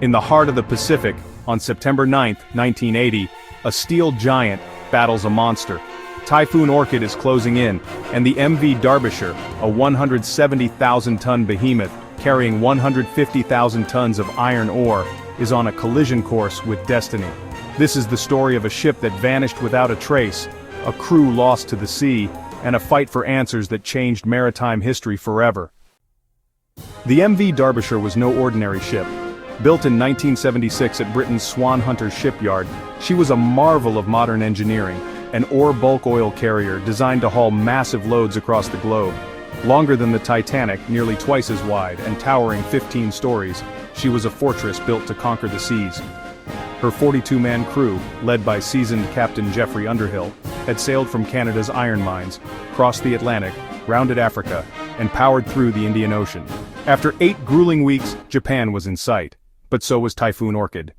In the heart of the Pacific, on September 9, 1980, a steel giant battles a monster. Typhoon Orchid is closing in, and the MV Derbyshire, a 170,000-ton behemoth carrying 150,000 tons of iron ore, is on a collision course with destiny. This is the story of a ship that vanished without a trace, a crew lost to the sea, and a fight for answers that changed maritime history forever. The MV Derbyshire was no ordinary ship. Built in 1976 at Britain's Swan Hunter shipyard, she was a marvel of modern engineering, an ore bulk oil carrier designed to haul massive loads across the globe. Longer than the Titanic, nearly twice as wide, and towering 15 stories, she was a fortress built to conquer the seas. Her 42-man crew, led by seasoned Captain Jeffrey Underhill, had sailed from Canada's iron mines, crossed the Atlantic, rounded Africa, and powered through the Indian Ocean. After 8 grueling weeks, Japan was in sight, but so was Typhoon Orchid.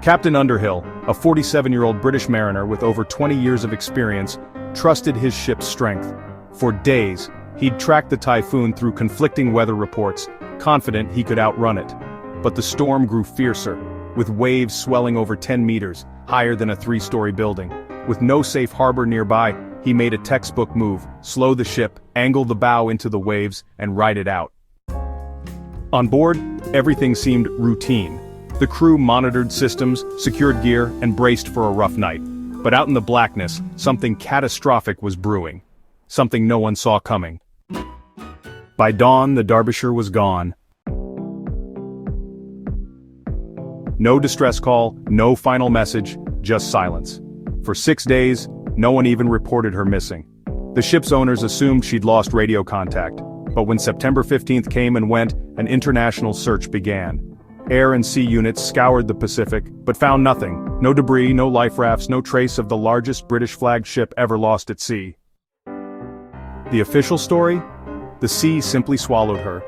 Captain Underhill, a 47-year-old British mariner with over 20 years of experience, trusted his ship's strength. For days, he'd tracked the Typhoon through conflicting weather reports, confident he could outrun it. But the storm grew fiercer, with waves swelling over 10 meters, higher than a 3-story building. With no safe harbor nearby, he made a textbook move: slow the ship, angle the bow into the waves, and ride it out. On board, everything seemed routine. The crew monitored systems, secured gear, and braced for a rough night. But out in the blackness, something catastrophic was brewing. Something no one saw coming. By dawn, the Derbyshire was gone. No distress call, no final message, just silence. For 6 days, no one even reported her missing. The ship's owners assumed she'd lost radio contact, but when September 15th came and went, an international search began. Air and sea units scoured the Pacific, but found nothing. No debris, no life rafts, no trace of the largest British-flagged ship ever lost at sea. The official story? The sea simply swallowed her.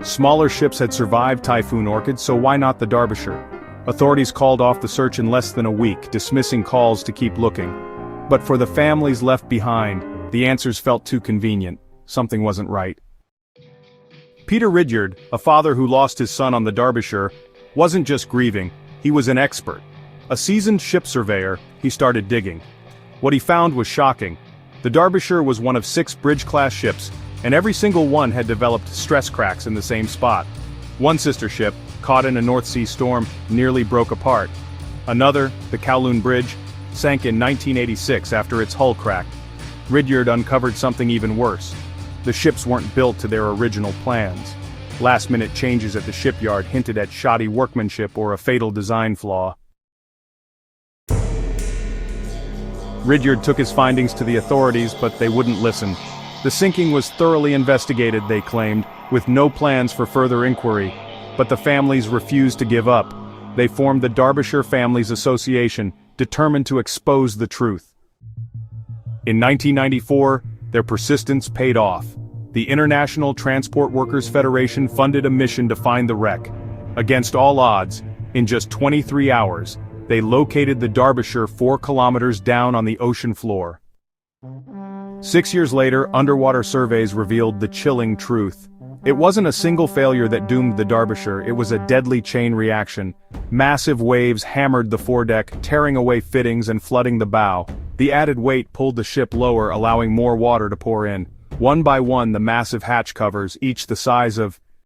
Smaller ships had survived Typhoon Orchid, so why not the Derbyshire? Authorities called off the search in less than a week, dismissing calls to keep looking. But for the families left behind, the answers felt too convenient. Something wasn't right. Peter Ridyard, a father who lost his son on the Derbyshire, wasn't just grieving, he was an expert. A seasoned ship surveyor, he started digging. What he found was shocking. The Derbyshire was one of 6 bridge-class ships, and every single one had developed stress cracks in the same spot. One sister ship, caught in a North Sea storm, nearly broke apart. Another, the Kowloon Bridge, sank in 1986 after its hull cracked. Ridyard uncovered something even worse. The ships weren't built to their original plans. Last-minute changes at the shipyard hinted at shoddy workmanship or a fatal design flaw. Ridyard took his findings to the authorities, but they wouldn't listen. The sinking was thoroughly investigated, they claimed, with no plans for further inquiry. But the families refused to give up. They formed the Derbyshire Families Association, determined to expose the truth. In 1994, their persistence paid off. The International Transport Workers Federation funded a mission to find the wreck. Against all odds, in just 23 hours, they located the Derbyshire 4 kilometers down on the ocean floor. 6 years later, underwater surveys revealed the chilling truth. It wasn't a single failure that doomed the Derbyshire, it was a deadly chain reaction. Massive waves hammered the foredeck, tearing away fittings and flooding the bow. The added weight pulled the ship lower, allowing more water to pour in. One by one, the massive hatch covers, each the size of